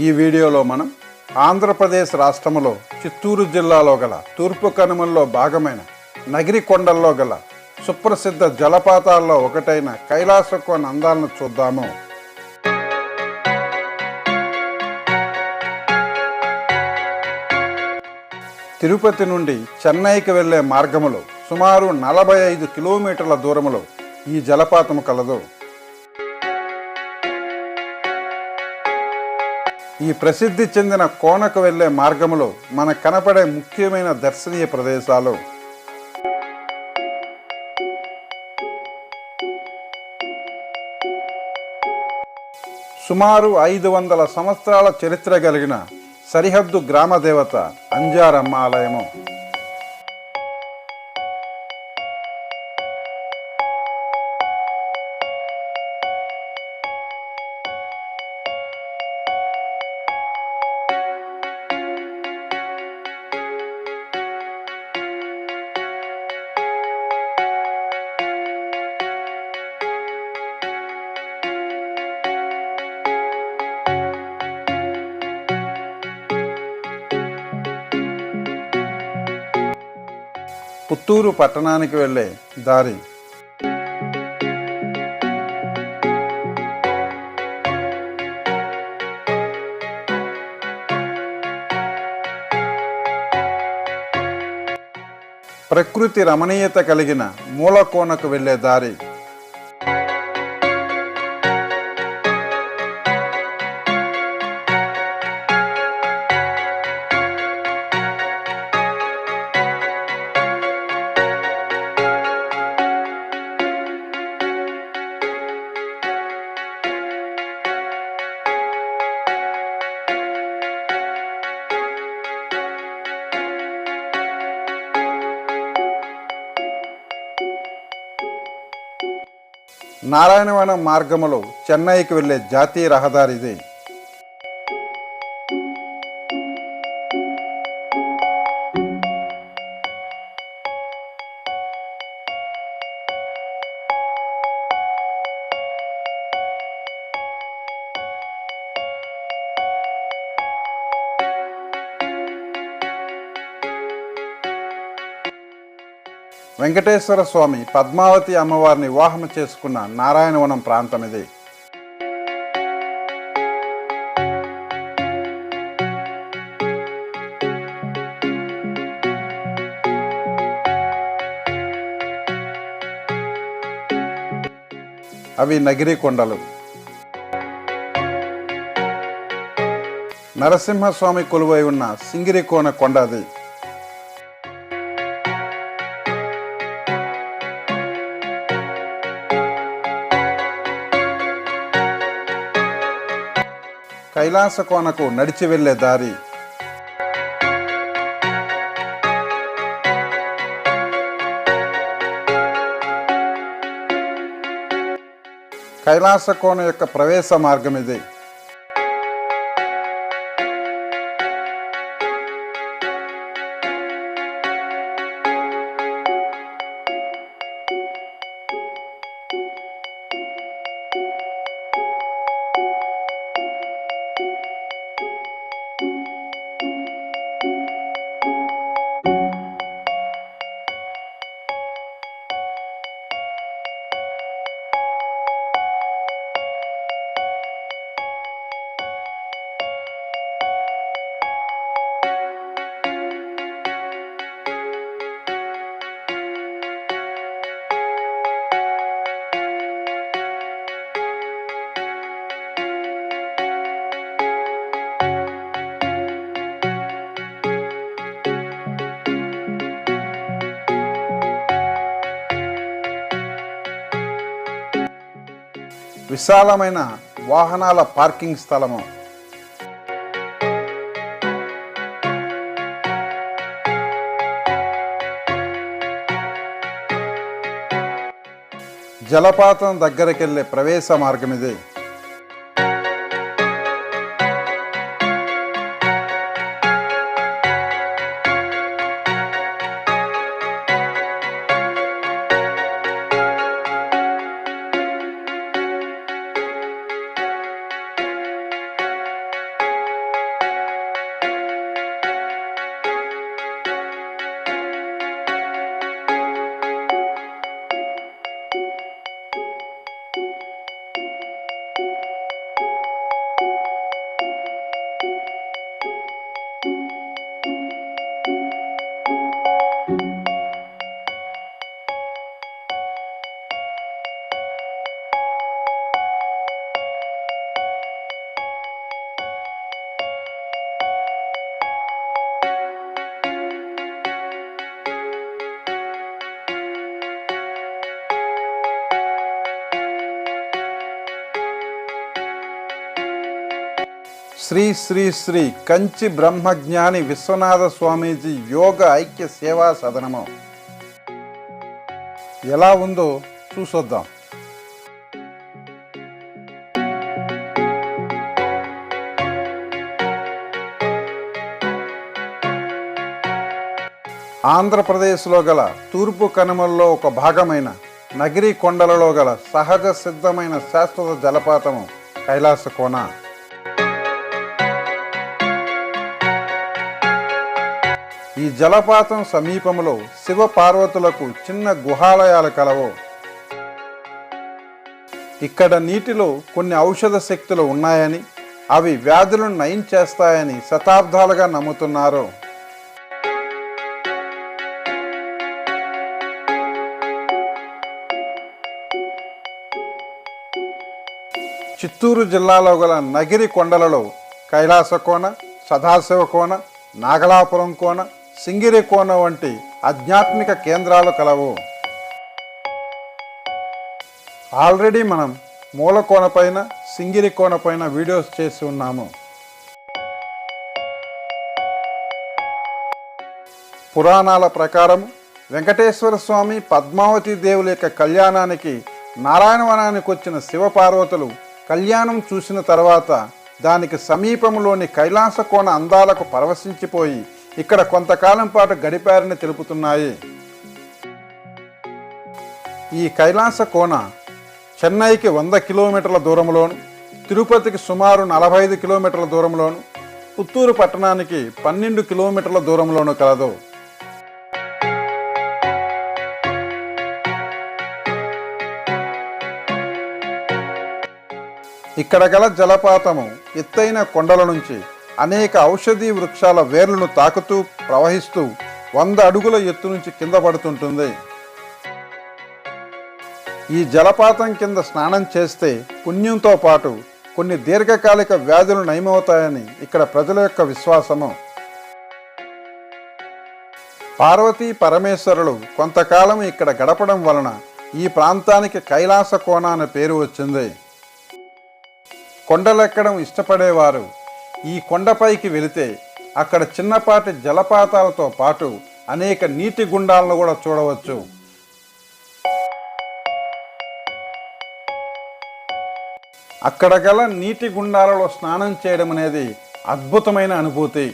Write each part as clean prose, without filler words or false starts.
ఈ వీడియోలో మనం ఆంధ్రప్రదేశ్ రాష్ట్రంలో చిత్తూరు జిల్లాలో గల తూర్పు కనుమల్లో భాగమైన నగిరి కొండల్లో గల సుప్రసిద్ధ జలపాతాల్లో ఒకటైన కైలాస కోన అందాలను చూద్దాము. తిరుపతి నుండి చెన్నైకి వెళ్లే మార్గములో సుమారు 45 కిలోమీటర్ల దూరములో ఈ జలపాతము కలదు. ఈ ప్రసిద్ధి చెందిన కోనకు వెళ్లే మార్గములో మనకు కనపడే ముఖ్యమైన దర్శనీయ ప్రదేశాలు సుమారు 500 సంవత్సరాల చరిత్ర కలిగిన సరిహద్దు గ్రామ దేవత అంజారమ్మ ఆలయము, పుత్తూరు పట్టణానికి వెళ్ళే దారి, ప్రకృతి రమణీయత కలిగిన మూలకోనకు వెళ్ళే దారి, నారాయణవనం మార్గములో చెన్నైకి వెళ్ళే జాతీయ రహదారి ఇది. వెంకటేశ్వర స్వామి పద్మావతి అమ్మవారిని వివాహం చేసుకున్న నారాయణవనం ప్రాంతం ఇది. అవి నగిరి కొండలు. నరసింహస్వామి కొలువై ఉన్న సింగిరికోన కొండ అది. కైలాస కోనకు నడిచి వెళ్లే దారి, కైలాస కోన యొక్క ప్రవేశ మార్గం ఇది. విశాలమైన వాహనాల పార్కింగ్ స్థలము, జలపాతం దగ్గరకెళ్ళే ప్రవేశ మార్గం ఇది. శ్రీ శ్రీ శ్రీ కంచి బ్రహ్మజ్ఞాని విశ్వనాథ స్వామీజీ యోగ ఐక్య సేవా సదనము ఎలా ఉందో చూసొద్దాం. ఆంధ్రప్రదేశ్లో గల తూర్పు కనుమల్లో ఒక భాగమైన నగిరి కొండలలో గల సహజ సిద్ధమైన శాశ్వత జలపాతము కైలాస కోన. ఈ జలపాతం సమీపంలో శివ పార్వతులకు చిన్న గుహాలయాలు కలవు. ఇక్కడ నీటిలో కొన్ని ఔషధ శక్తులు ఉన్నాయని, అవి వ్యాధులను నయం చేస్తాయని శతాబ్దాలుగా నమ్ముతున్నారు. చిత్తూరు జిల్లాలో గల నగిరి కొండలలో కైలాస కోన, సదాశివ కోన, నాగలాపురం కోన, సింగిరి కోన వంటి ఆధ్యాత్మిక కేంద్రాలు కలవు. ఆల్రెడీ మనం మూల కోన పైన, సింగిరి కోన పైన వీడియోస్ చేసి ఉన్నాము. పురాణాల ప్రకారం వెంకటేశ్వర స్వామి పద్మావతి దేవుల యొక్క కళ్యాణానికి నారాయణవనానికి వచ్చిన శివపార్వతులు కళ్యాణం చూసిన తర్వాత దానికి సమీపంలోని కైలాస కోన అందాలకు పరవశించిపోయి ఇక్కడ కొంతకాలం పాటు గడిపారని తెలుపుతున్నాయి. ఈ కైలాస కోన చెన్నైకి 100 కిలోమీటర్ల దూరంలోను, తిరుపతికి సుమారు 45 కిలోమీటర్ల దూరంలోను, పుత్తూరు పట్టణానికి 12 కిలోమీటర్ల దూరంలోను కలదు. ఇక్కడ గల జలపాతము ఎత్తైన కొండల నుంచి అనేక ఔషధీ వృక్షాల వేర్లను తాకుతూ ప్రవహిస్తూ 100 అడుగుల ఎత్తు నుంచి కింద పడుతుంటుంది. ఈ జలపాతం కింద స్నానం చేస్తే పుణ్యంతో పాటు కొన్ని దీర్ఘకాలిక వ్యాధులు నయమవుతాయని ఇక్కడ ప్రజల యొక్క విశ్వాసము. పార్వతీ పరమేశ్వరులు కొంతకాలం ఇక్కడ గడపడం వలన ఈ ప్రాంతానికి కైలాస కోన అనే పేరు వచ్చింది. కొండలెక్కడం ఇష్టపడేవారు ఈ కొండపైకి వెళితే అక్కడ చిన్నపాటి జలపాతాలతో పాటు అనేక నీటి గుండాలను కూడా చూడవచ్చు. అక్కడ గల నీటి గుండాలలో స్నానం చేయడం అనేది అద్భుతమైన అనుభూతి.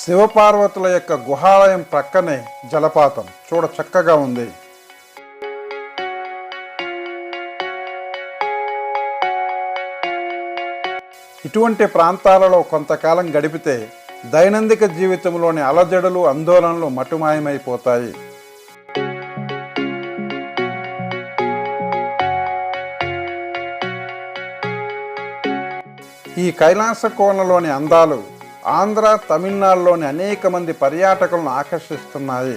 శివపార్వతుల యొక్క గుహాలయం ప్రక్కనే జలపాతం చూడ చక్కగా ఉంది. ఇటువంటి ప్రాంతాలలో కొంతకాలం గడిపితే దైనందిక జీవితంలోని అలజడులు, ఆందోళనలు మటుమాయమైపోతాయి. ఈ కైలాస కోనలోని అందాలు ఆంధ్ర, తమిళనాడులోని అనేక మంది పర్యాటకులను ఆకర్షిస్తున్నాయి.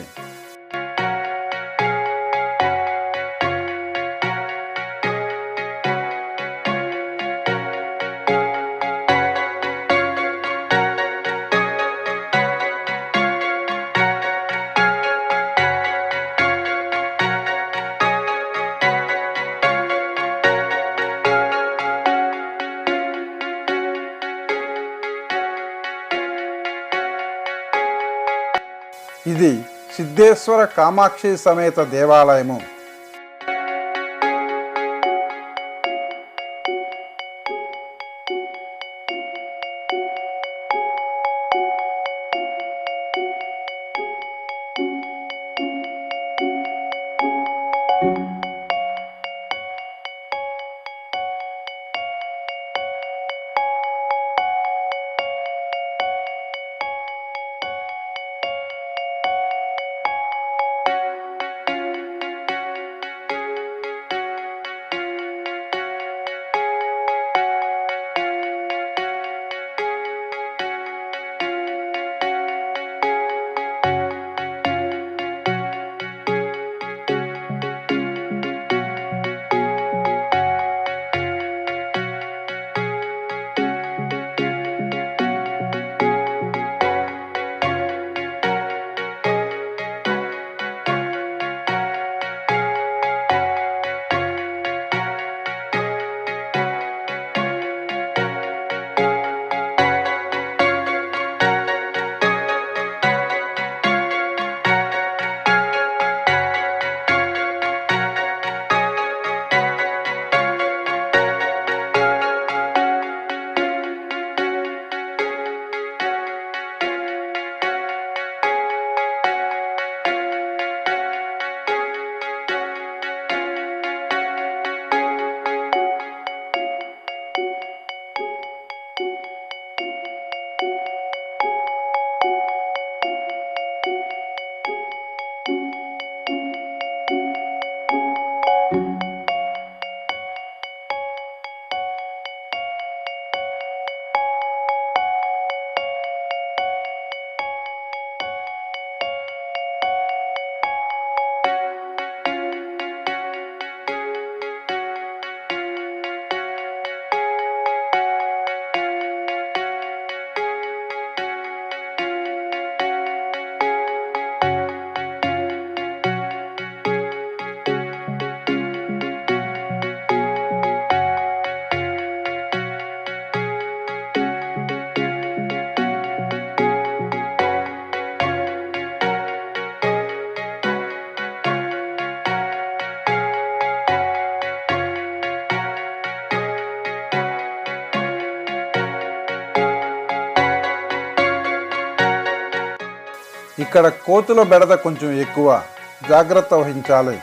ఇది సిద్ధేశ్వర కామాక్షి సమేత దేవాలయము. ఇక్కడ కోతుల బెడద కొంచెం ఎక్కువ, జాగ్రత్త వహించాలి.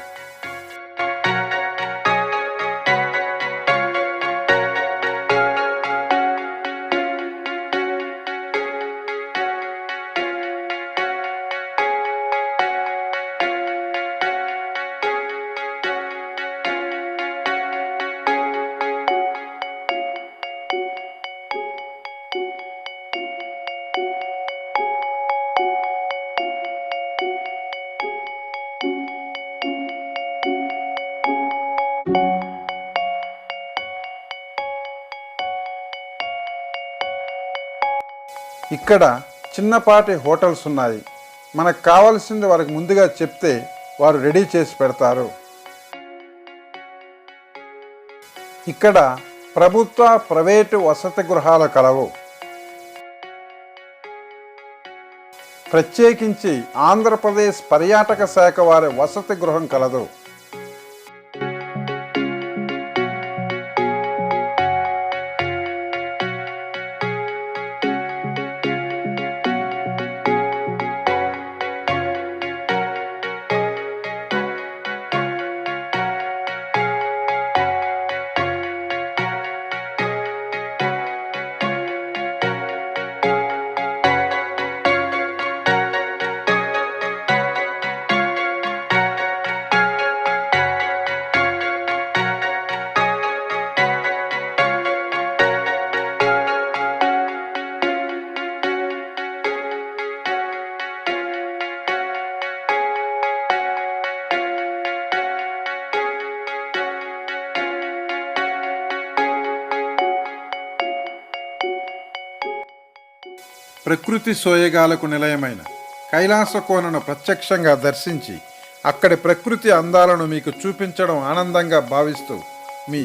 ఇక్కడ చిన్నపాటి హోటల్స్ ఉన్నాయి. మనకు కావాల్సింది వారికి ముందుగా చెప్తే వారు రెడీ చేసి పెడతారు. ఇక్కడ ప్రభుత్వ ప్రైవేటు వసతి గృహాలు కలవు. ప్రత్యేకించి ఆంధ్రప్రదేశ్ పర్యాటక శాఖ వారి వసతి గృహం కలదు. ప్రకృతి సోయగాలకు నిలయమైన కైలాస కోనను ప్రత్యక్షంగా దర్శించి అక్కడి ప్రకృతి అందాలను మీకు చూపించడం ఆనందంగా భావిస్తూ మీ